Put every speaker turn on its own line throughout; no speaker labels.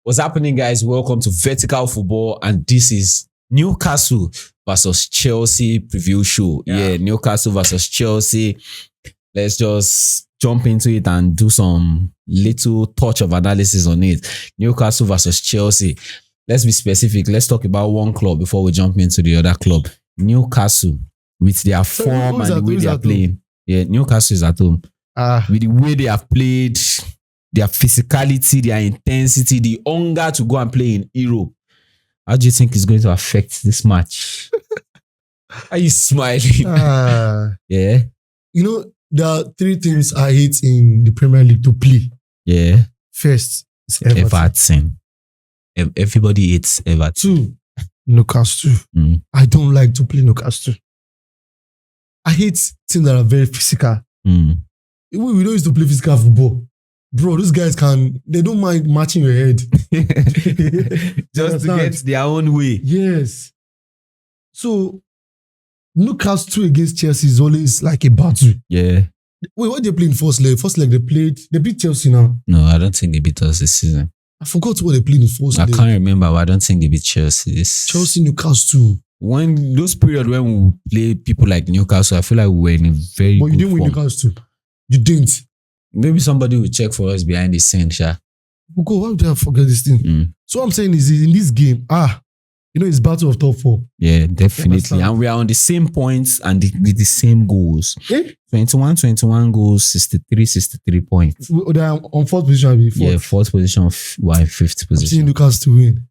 What's happening, guys? Welcome to Vertical Football, and this is Newcastle versus Chelsea preview show. Yeah, Newcastle versus Chelsea. Let's just jump into it and do some little touch of analysis on it. Newcastle versus Chelsea. Let's be specific. Let's talk about one club before we jump into the other club. Newcastle, with their form and the way they are playing. Yeah, Newcastle is at home. With the way they have played, their physicality, their intensity, the hunger to go and play in Europe. How do you think it's going to affect this match? Are you smiling? Yeah.
You know, there are three things I hate in the Premier League to play.
Yeah.
First, is Everton.
Everybody hates Everton.
Two, Newcastle. I don't like to play Newcastle. I hate teams that are very physical. We don't used to play physical football. Bro, these guys they don't mind matching your head.
Just to get their own way.
Yes. So, Newcastle against Chelsea is always like a battle.
Yeah.
Wait, what they play in first leg? First leg they beat Chelsea now.
No, I don't think they beat us this season.
I forgot what they played in first leg.
I can't remember, but I don't think they beat Chelsea.
Chelsea, Newcastle.
When those period when we play people like Newcastle, I feel like we were in a very
But you
good
didn't win
form.
Newcastle. You didn't.
Maybe somebody will check for us behind the scene, Sha.
Go, why would I forget this thing? So what I'm saying is in this game, it's battle of top four.
Yeah, definitely. And we are on the same points and with the same goals. 21 goals, 63 points.
They are on fourth position.
Yeah, fourth position, fifth position.
I'm seeing Newcastle to win.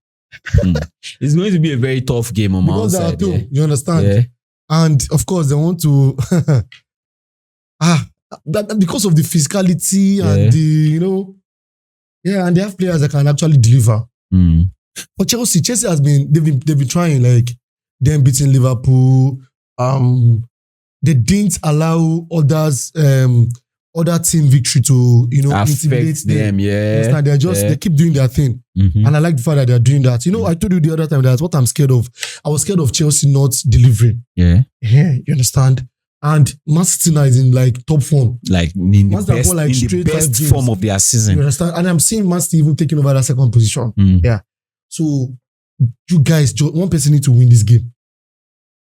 It's going to be a very tough game on my own side.
Yeah. You understand? Yeah. And of course, they want to... because of the physicality and and they have players that can actually deliver. But Chelsea has been they've been trying, like them beating Liverpool. They didn't allow other team victory to
affect them. Yeah,
they keep doing their thing, and I like the fact that they're doing that. I told you the other time that's what I'm scared of. I was scared of Chelsea not delivering.
Yeah,
you understand. And Man City now is in like top form.
Like in the best form of their season.
You understand? And I'm seeing Man City even taking over that second position. Yeah. So you guys, one person needs to win this game.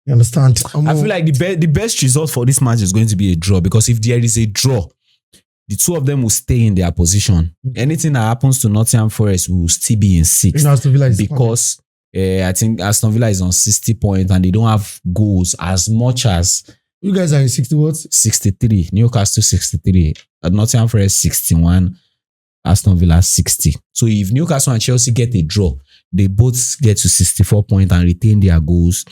You understand?
I feel like the best result for this match is going to be a draw, because if there is a draw, the two of them will stay in their position. Anything that happens to Nottingham Forest will still be in sixth. Because I think Aston Villa is on 60 points and they don't have goals as much as...
You guys are in 60 what?
63. Newcastle 63. Nottingham Forest 61. Aston Villa 60. So if Newcastle and Chelsea get a draw, they both get to 64 points and retain their goals.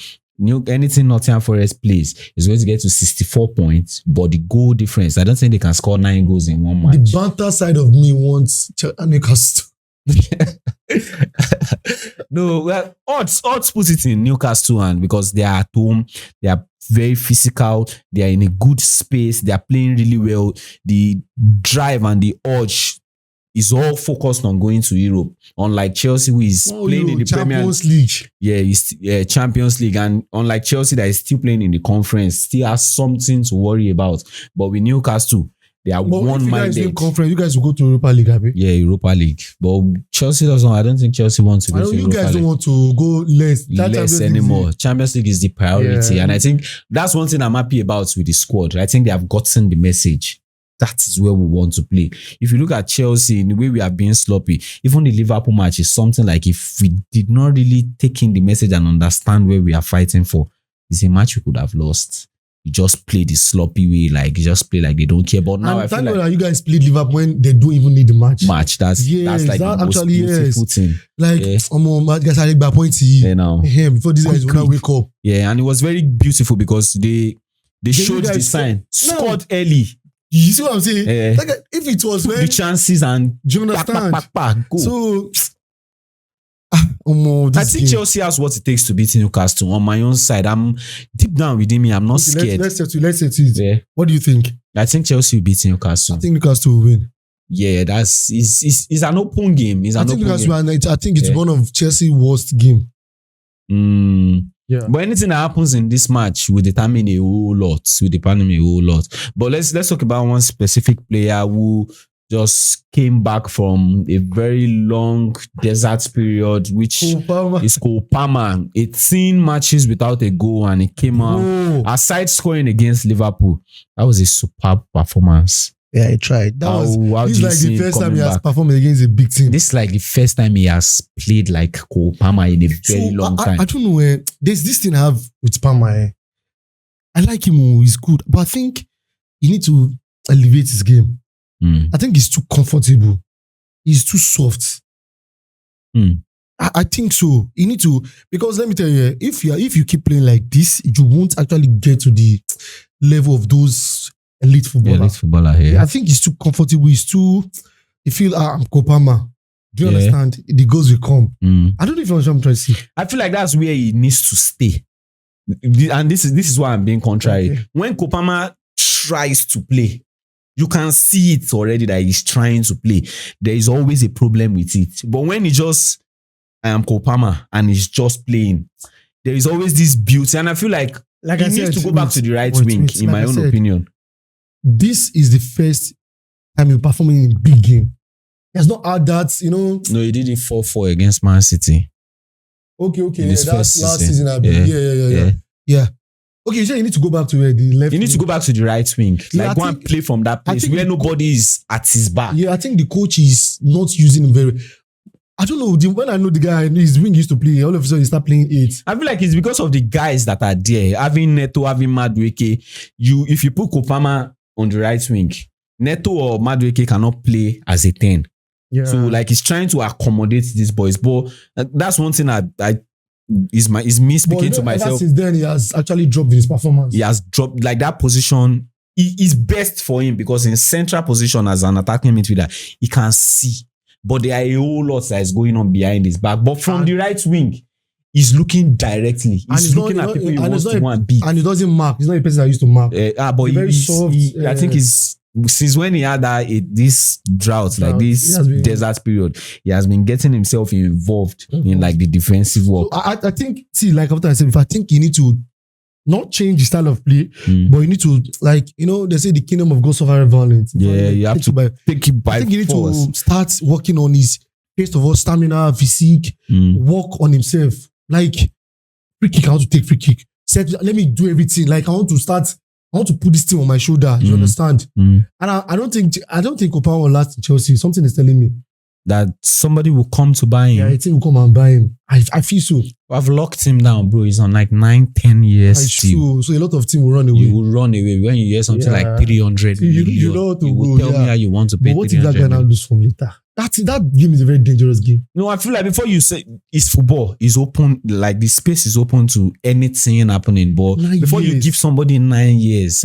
Anything Nottingham Forest plays is going to get to 64 points, but the goal difference, I don't think they can score 9 goals in one match.
The banter side of me wants Newcastle.
No, well, odds puts it in Newcastle, and because they are at home, they are very physical, they are in a good space, they are playing really well. The drive and the urge is all focused on going to Europe. Unlike Chelsea, who is playing in the
Champions League.
Yeah, Champions League. And unlike Chelsea, that is still playing in the conference, still has something to worry about. But with Newcastle, they are one-minded.
You guys will go to Europa League, Abi?
Yeah, Europa League. But Chelsea doesn't. I don't think Chelsea wants to go to Europa League.
You guys don't want to go less
anymore. Champions League is the priority. Yeah. And I think that's one thing I'm happy about with the squad. I think they have gotten the message. That is where we want to play. If you look at Chelsea, in the way we are being sloppy, even the Liverpool match is something like, if we did not really take in the message and understand where we are fighting for, it's a match we could have lost. You just play the sloppy way, like you just play like they don't care. But now I feel like
you guys played Liverpool when they don't even need the match.
That's like the most beautiful thing.
Like, guys, I back point to you.
Now
before these guys will wake up.
Yeah, and it was very beautiful because they showed the sign, scored early.
You see what I'm saying? Like, if it was when
the chances and
do you understand?
Go.
So
I think Chelsea has what it takes to beat Newcastle. On my own side, I'm deep down within me. I'm not scared.
Let's say it. Yeah. What do you think?
I think Chelsea will beat Newcastle.
I think Newcastle will win.
Yeah, it's an open game. I
think it's one of Chelsea's worst game. Yeah.
But anything that happens in this match will determine a whole lot. But let's talk about one specific player who just came back from a very long desert period, which is Kopama. 18 matches without a goal, and it came out aside scoring against Liverpool. That was a superb performance.
Yeah, he tried. This is like the first time he has performed against a big team.
This is like the first time he has played like Kopama in a very long time.
I don't know where there's this thing I have with Palmer. I like him, he's good, but I think you need to elevate his game. I think he's too comfortable. He's too soft. I think so. You need to, because let me tell you, if you keep playing like this, you won't actually get to the level of those elite footballer.
Yeah.
I think he's too comfortable. He's too. You feel I'm Kopama. Do you understand? The goals will come. I don't know if you understand what I'm trying to say.
I feel like that's where he needs to stay. And this is why I'm being contrary. Okay. When Kopama tries to play, you can see it already that he's trying to play. There is always a problem with it. But when he just, I am Kopama, and he's just playing, there is always this beauty. And I feel like he needs to go back to the right wing, in my own opinion.
This is the first time you're performing in a big game. He has not had that,
No, he did it 4-4 against Man City.
Okay. That's last season. Yeah. Okay, you need to go back to the left.
You need to go back to the right wing. Go and play from that place where nobody is at his back.
Yeah, I think the coach is not using him very. I don't know. When I know the guy, his wing used to play. All of a sudden, he start playing 8.
I feel like it's because of the guys that are there. Having Neto, having Madueke. If you put Kopama on the right wing, Neto or Madueke cannot play as a 10.
Yeah.
So like he's trying to accommodate these boys. But that's one thing is me speaking to myself.
Since then, he has actually dropped in his performance.
He has dropped like that position. Is best for him because in central position as an attacking midfielder, he can see. But there are a whole lot that is going on behind his back. But from the right wing, he's looking directly. He's looking at people he wants to go and beat.
And he doesn't mark. He's not a person that used to mark.
But he's very soft. I think he's since when he had this drought, like this desert period, he has been getting himself involved in like the defensive work.
So I think, like after I said, I think you need to not change the style of play, but you need to, like, they say the kingdom of God suffer violence.
Yeah, you have to take it by force. I think you need to
start working on his, first of all, stamina, physique, work on himself. Like, free kick, I want to take free kick. Let me do everything. Like, I want to put this thing on my shoulder. You understand? And I don't think Kopama will last in Chelsea. Something is telling me
that somebody will come to buy him.
Yeah, I think will come and buy him. I feel so.
I've locked him down, bro. He's on like 9-10 years still.
So a lot of teams will run away.
You will run away when you hear something like 300 million.
You know to
go. Tell me how you want to pay. But
what if that guy now lose from later? That game is a very dangerous game.
No, I feel like before you say it's football, it's open, like the space is open to anything happening. But before you give somebody 9 years,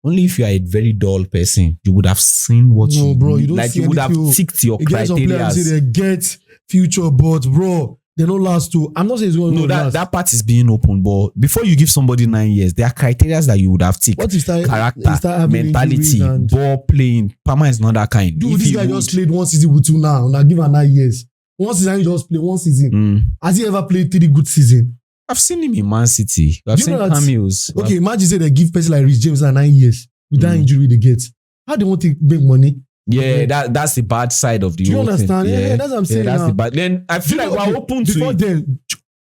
only if you are a very dull person, you would have seen what you don't like. You would have ticked your criteria.
They get future, but bro, they don't last too. I'm not saying it's going to last.
That part is being open, but before you give somebody 9 years, there are criteria that you would have ticked.
What is that?
Character, mentality, ball playing. Palmer is not that kind.
Dude, this guy just played 1 season with 2 now. Now give him 9 years. 1 season, he just played 1 season. Has he ever played 3 good seasons?
I've seen him in Man City. I've seen cameos.
Okay, imagine say they give person like Rich James 9 years with that injury they get. How they want to make money?
Yeah, that's the bad side of the whole thing.
Do you understand? Yeah, that's what I'm saying.
That's the bad. Then I feel like we're open to
before
it.
Then,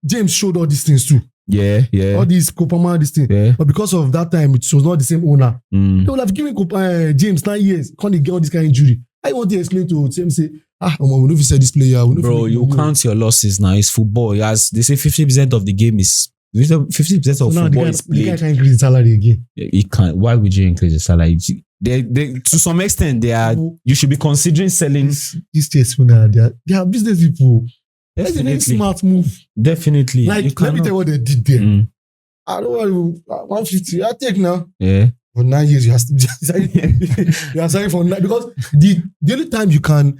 James showed all these things too.
Yeah.
All these Kopama, this thing.
Yeah.
But because of that time, it was not the same owner. They would have given James 9 years. Can't he get all this kind of injury? I want to explain to James, say, we know if you say this player.
Bro, you count your losses now. It's football. They say 50% of the game is 50% of football is played.
The guy can't increase the salary again.
He can't. Why would you increase the salary? They to some extent you should be considering selling
these Chelsea now. They are business people. That's a very smart move.
Definitely.
Like, let me tell you what they did there. I don't want 150. I take now.
Yeah.
For 9 years, you have to you are signing for 9 because the only time you can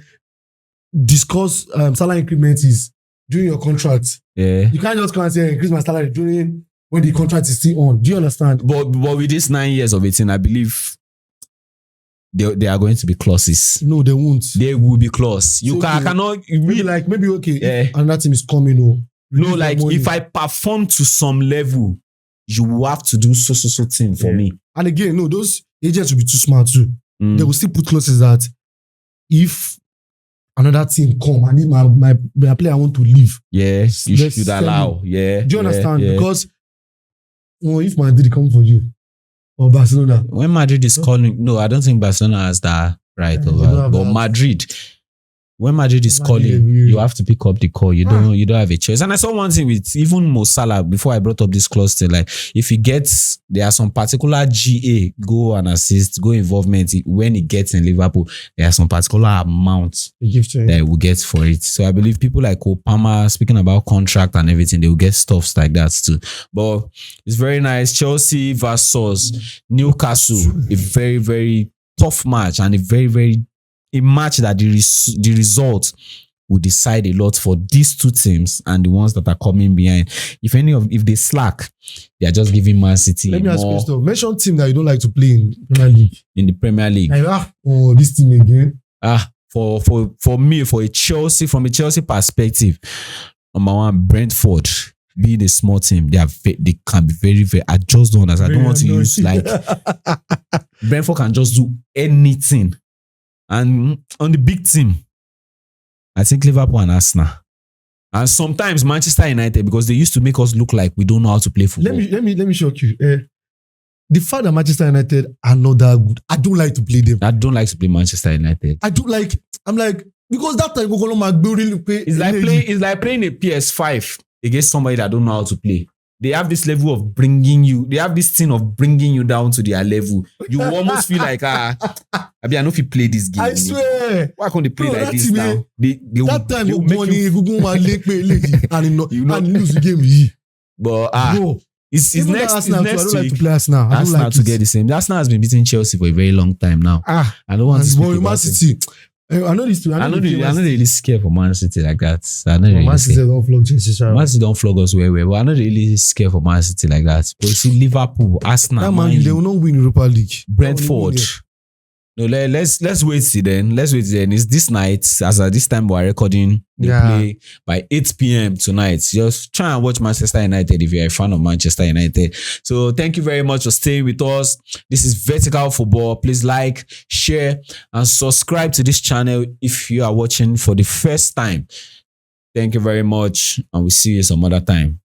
discuss salary increments is during your contract.
Yeah.
You can't just come and say increase my salary during when the contract is still on. Do you understand?
But with this 9 years of it, I believe there are going to be clauses.
No, they won't.
There will be clause. You cannot
maybe okay. Another team is coming.
No, like if I perform to some level, you will have to do so thing for me.
And again, no, those agents will be too smart too. They will still put clauses that if another team come and if my player want to leave.
Yeah, you
let's
should
sell
allow.
him.
Yeah.
Do you understand?
Yeah.
Because if Madrid come for you or Barcelona,
When Madrid is calling, no, I don't think Barcelona has that right
Yeah,
over. But Madrid, when Madrid is calling, you have to pick up the call. You don't have a choice. And I saw one thing with even Mo Salah before I brought up this clause thing. Like if he gets, there are some particular GA goal and assist, goal involvement when he gets in Liverpool. There are some particular amounts that he will get for it. So I believe people like Opama, speaking about contract and everything, they will get stuffs like that too. But it's very nice. Chelsea versus Newcastle, a very, very tough match and a match that the result will decide a lot for these two teams and the ones that are coming behind. If they slack, they are just giving Man City.
Let me ask you this though. Mention team that you don't like to play in Premier League.
In the Premier League.
Like, this team again.
For me, from a Chelsea perspective, number one, Brentford. Being a small team, they can be very, very. I just don't understand. I don't want to use like Brentford can just do anything. And on the big team, I think Liverpool and Arsenal. And sometimes Manchester United, because they used to make us look like we don't know how to play football.
Let me shock you. The fact that Manchester United are not that good, I don't like to play them.
I don't like to play Manchester United.
I'm like, because that time
it's like playing a PS5 against somebody that don't know how to play. They have this level of they have this thing of bringing you down to their level. You almost feel like, I know if you play this game.
I swear.
Why can't they play like this now?
That time you lose the game.
But it's next
Arsenal,
next
I don't like
week.
to play Arsenal.
Arsenal to get the same. Arsenal has been beating Chelsea for a very long time now. I don't want to speak about
Man City. I know this too.
I'm not really scared for Man City like that.
Man City don't flog Chelsea.
Man City don't flog us well, but I'm not really scared for Man City like that. But you see Liverpool, Arsenal,
they will not win Europa League.
Brentford. No, let's wait see then. Let's wait then. It's this night, as at this time we're recording. They play by 8 p.m. tonight. Just try and watch Manchester United if you're a fan of Manchester United. So thank you very much for staying with us. This is Vertical Football. Please like, share, and subscribe to this channel if you are watching for the first time. Thank you very much, and we'll see you some other time.